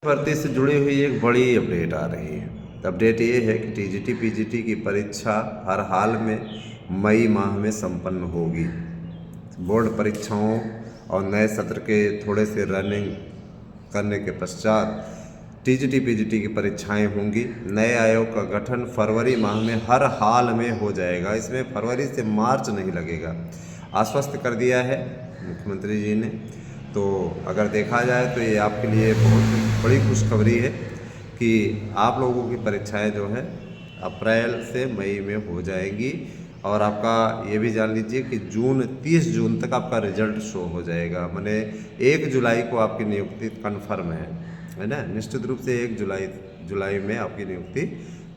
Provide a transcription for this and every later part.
भर्ती से जुड़ी हुई एक बड़ी अपडेट आ रही है। अपडेट ये है कि टीजीटी पीजीटी की परीक्षा हर हाल में मई माह में संपन्न होगी। बोर्ड परीक्षाओं और नए सत्र के थोड़े से रनिंग करने के पश्चात टीजीटी पीजीटी की परीक्षाएं होंगी। नए आयोग का गठन फरवरी माह में हर हाल में हो जाएगा। इसमें फरवरी से मार्च नहीं लगेगा, आश्वस्त कर दिया है मुख्यमंत्री जी ने। तो अगर देखा जाए तो ये आपके लिए बहुत बड़ी खुशखबरी है कि आप लोगों की परीक्षाएं जो है अप्रैल से मई में हो जाएंगी। और आपका ये भी जान लीजिए कि 30 जून तक आपका रिजल्ट शो हो जाएगा। माने 1 जुलाई को आपकी नियुक्ति कन्फर्म है ना। निश्चित रूप से 1 जुलाई में आपकी नियुक्ति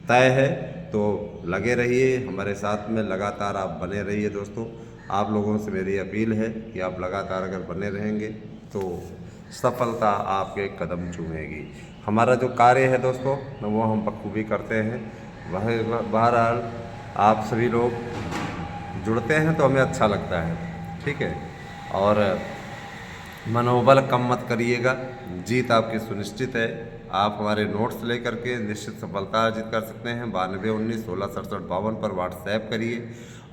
तय है। तो लगे रहिए हमारे साथ में, लगातार आप बने रहिए दोस्तों। आप लोगों से मेरी अपील है कि आप लगातार अगर बने रहेंगे तो सफलता आपके कदम चूमेगी। हमारा जो कार्य है दोस्तों वो हम बखूबी करते हैं। बहरहाल आप सभी लोग जुड़ते हैं तो हमें अच्छा लगता है, ठीक है। और मनोबल कम मत करिएगा, जीत आपकी सुनिश्चित है। आप हमारे नोट्स लेकर के निश्चित सफलता अर्जित कर सकते हैं। 9219166752 पर व्हाट्सएप करिए,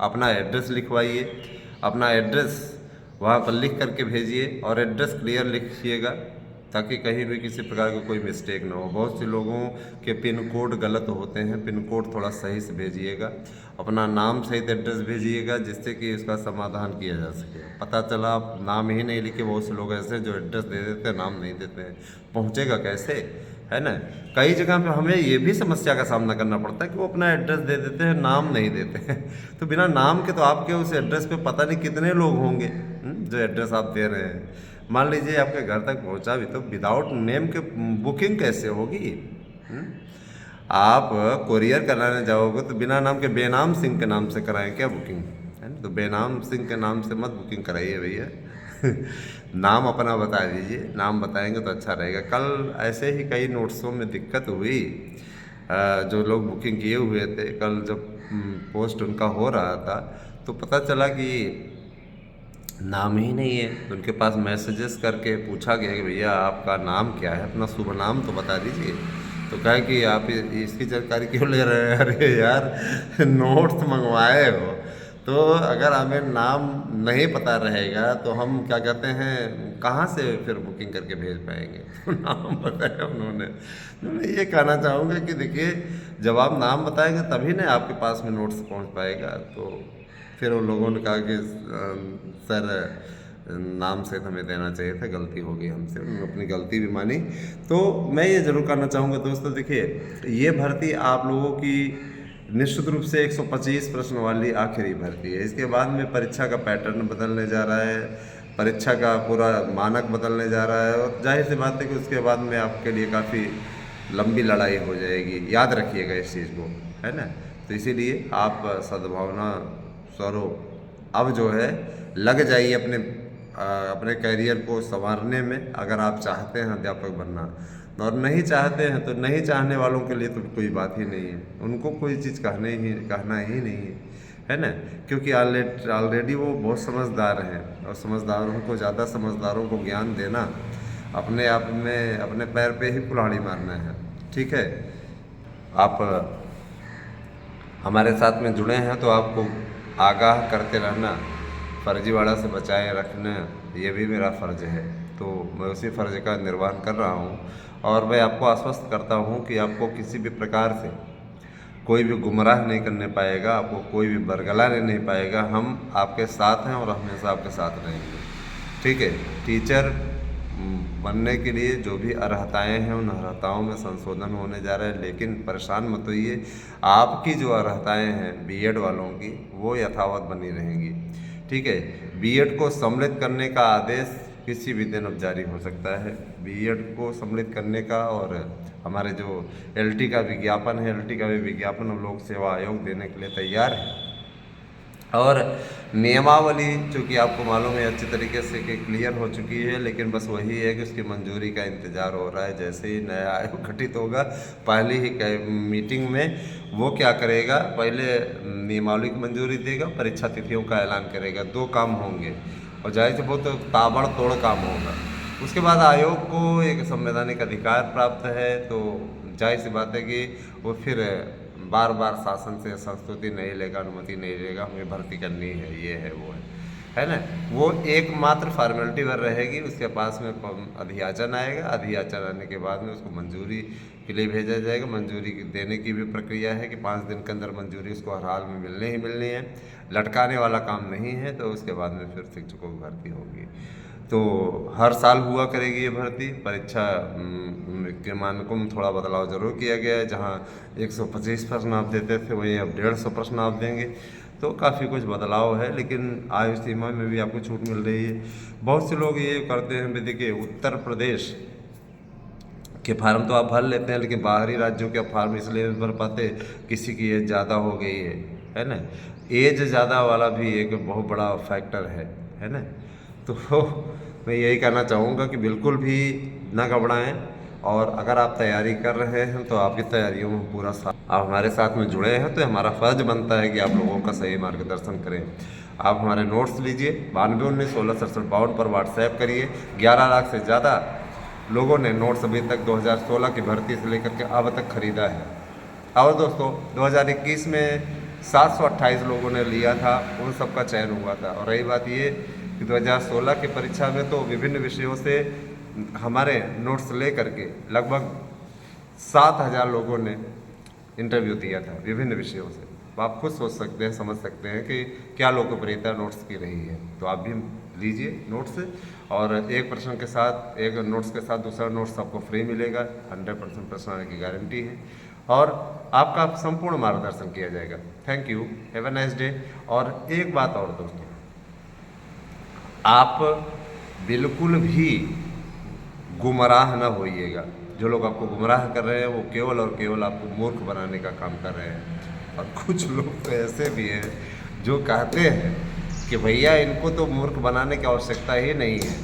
अपना एड्रेस लिखवाइए, अपना एड्रेस वहाँ पर लिख करके भेजिए और एड्रेस क्लियर लिखिएगा ताकि कहीं भी किसी प्रकार का कोई मिस्टेक ना हो। बहुत से लोगों के पिन कोड गलत होते हैं, पिन कोड थोड़ा सही से भेजिएगा। अपना नाम सहित एड्रेस भेजिएगा जिससे कि इसका समाधान किया जा सके। पता चला आप नाम ही नहीं लिखे, बहुत से लोग ऐसे जो एड्रेस दे देते हैं नाम नहीं देते हैं, पहुँचेगा कैसे, है ना। कई जगह पे हमें ये भी समस्या का सामना करना पड़ता है कि वो अपना एड्रेस दे देते हैं, नाम नहीं देते हैं। तो बिना नाम के तो आपके उस एड्रेस पे पता नहीं कितने लोग होंगे जो एड्रेस आप दे रहे हैं। मान लीजिए आपके घर तक पहुंचा भी तो विदाउट नेम के बुकिंग कैसे होगी। आप कोरियर कराने जाओगे तो बिना नाम के बेनाम सिंह के नाम से कराएं क्या बुकिंग, है ना। तो बेनाम सिंह के नाम से मत बुकिंग कराइए भैया। नाम अपना बता दीजिए, नाम बताएंगे तो अच्छा रहेगा। कल ऐसे ही कई नोट्सों में दिक्कत हुई, जो लोग बुकिंग किए हुए थे, कल जब पोस्ट उनका हो रहा था तो पता चला कि नाम ही नहीं है। तो उनके पास मैसेजेस करके पूछा गया कि भैया आपका नाम क्या है, अपना शुभ नाम तो बता दीजिए। तो कहा कि आप इसकी जानकारी क्यों ले रहे हैं। अरे यार नोट्स मंगवाए हो तो अगर हमें नाम नहीं पता रहेगा तो हम क्या कहते हैं कहाँ से फिर बुकिंग करके भेज पाएंगे। तो नाम बताया उन्होंने। तो मैं ये कहना चाहूँगा कि देखिए जब आप नाम बताएंगे तभी ना आपके पास में नोट्स पहुँच पाएगा। तो फिर उन लोगों ने कहा कि सर नाम से हमें देना चाहिए था, गलती हो गई हमसे। उन्होंने अपनी गलती भी मानी। तो मैं ये ज़रूर कहना चाहूँगा दोस्तों, देखिए ये भर्ती आप लोगों की निश्चित रूप से 125 प्रश्न वाली आखिरी भर्ती है। इसके बाद में परीक्षा का पैटर्न बदलने जा रहा है, परीक्षा का पूरा मानक बदलने जा रहा है और जाहिर सी बात है कि उसके बाद में आपके लिए काफ़ी लंबी लड़ाई हो जाएगी। याद रखिएगा इस चीज़ को, है ना। तो इसीलिए आप सद्भावना स्वरूप अब जो है लग जाइए अपने कैरियर को संवारने में। अगर आप चाहते हैं अध्यापक बनना और नहीं चाहते हैं तो नहीं चाहने वालों के लिए तो कोई बात ही नहीं है, उनको कोई चीज़ कहना ही नहीं है ना। क्योंकि ऑलरेडी वो बहुत समझदार हैं और समझदारों को, ज़्यादा समझदारों को ज्ञान देना अपने आप में अपने पैर पे ही कुल्हाड़ी मारना है, ठीक है। आप हमारे साथ में जुड़े हैं तो आपको आगाह करते रहना, फर्जीवाड़ा से बचाए रखना, ये भी मेरा फ़र्ज़ है। तो मैं उसी फ़र्ज़ का निर्वहन कर रहा हूँ और मैं आपको आश्वस्त करता हूँ कि आपको किसी भी प्रकार से कोई भी गुमराह नहीं करने पाएगा, आपको कोई भी बरगलाने नहीं पाएगा। हम आपके साथ हैं और हमेशा आपके साथ रहेंगे, ठीक है। टीचर बनने के लिए जो भी अर्हताएँ हैं उन अर्हताओं में संशोधन होने जा रहा है, लेकिन परेशान मत होइए। आपकी जो अर्हताएँ हैं बीएड वालों की वो यथावत बनी रहेंगी, ठीक है। बीएड को सम्मिलित करने का आदेश किसी भी दिन अब जारी हो सकता है। बीएड को सम्मिलित करने का और हमारे जो एलटी का विज्ञापन है, एलटी का भी विज्ञापन हम लोग सेवा आयोग देने के लिए तैयार है। और नियमावली चूँकि आपको मालूम है अच्छी तरीके से कि क्लियर हो चुकी है, लेकिन बस वही है कि उसकी मंजूरी का इंतज़ार हो रहा है। जैसे ही नया आयोग गठित होगा पहली ही मीटिंग में वो क्या करेगा, पहले नियमावली की मंजूरी देगा, परीक्षा तिथियों का ऐलान करेगा। 2 काम होंगे और जाहिर से बहुत ताबड़तोड़ काम होगा। उसके बाद आयोग को एक संवैधानिक अधिकार प्राप्त है, तो जाहिर सी बात है कि वो फिर बार बार शासन से संस्तुति नहीं लेगा, अनुमति नहीं लेगा, हमें भर्ती करनी है, ये है वो है ना। वो एकमात्र फॉर्मेलिटी पर रहेगी, उसके पास में अधियाचन आएगा, अधियाचन आने के बाद में उसको मंजूरी के लिए भेजा जाएगा। मंजूरी देने की भी प्रक्रिया है कि 5 दिन के अंदर मंजूरी उसको हर हाल में मिलनी ही मिलनी है, लटकाने वाला काम नहीं है। तो उसके बाद में फिर शिक्षकों की भर्ती होगी। तो हर साल हुआ करेगी ये भर्ती। परीक्षा के मानकों में थोड़ा बदलाव जरूर किया गया है, जहाँ 125 प्रश्न आप देते थे वहीं अब 150 प्रश्न आप देंगे, तो काफ़ी कुछ बदलाव है। लेकिन आयु सीमा में भी आपको छूट मिल रही है। बहुत से लोग ये करते हैं, भी देखिए उत्तर प्रदेश के फार्म तो आप भर लेते हैं, लेकिन बाहरी राज्यों के फार्म इसलिए नहीं भर पाते, किसी की एज ज़्यादा हो गई है ना। एज ज़्यादा वाला भी एक बहुत बड़ा फैक्टर है ना। तो मैं यही कहना चाहूँगा कि बिल्कुल भी ना घबराएं, और अगर आप तैयारी कर रहे हैं तो आपकी तैयारियों में पूरा साथ, आप हमारे साथ में जुड़े हैं तो हमारा फ़र्ज बनता है कि आप लोगों का सही मार्गदर्शन करें। आप हमारे नोट्स लीजिए, 9219166752 पर व्हाट्सएप करिए। 11 लाख से ज़्यादा लोगों ने नोट्स अभी तक 2016 की भर्ती से लेकर के अब तक खरीदा है। और दोस्तों 2021 में 728 लोगों ने लिया था, उन सब का चयन हुआ था। और रही बात ये कि 2016 की परीक्षा में तो विभिन्न विषयों से हमारे नोट्स ले करके लगभग 7000 लोगों ने इंटरव्यू दिया था विभिन्न विषयों से। तो आप खुद सोच सकते हैं, समझ सकते हैं कि क्या लोकप्रियता नोट्स की रही है। तो आप भी लीजिए नोट्स, और एक प्रश्न के साथ, एक नोट्स के साथ दूसरा नोट्स आपको फ्री मिलेगा। 100% प्रश्न आने की गारंटी है, और आपका संपूर्ण मार्गदर्शन किया जाएगा। Thank you, have a nice day. और एक बात और दोस्तों, आप बिल्कुल भी गुमराह न होइएगा। जो लोग आपको गुमराह कर रहे हैं वो केवल और केवल आपको मूर्ख बनाने का काम कर रहे हैं। और कुछ लोग तो ऐसे भी हैं जो कहते हैं कि भैया इनको तो मूर्ख बनाने की आवश्यकता ही नहीं है,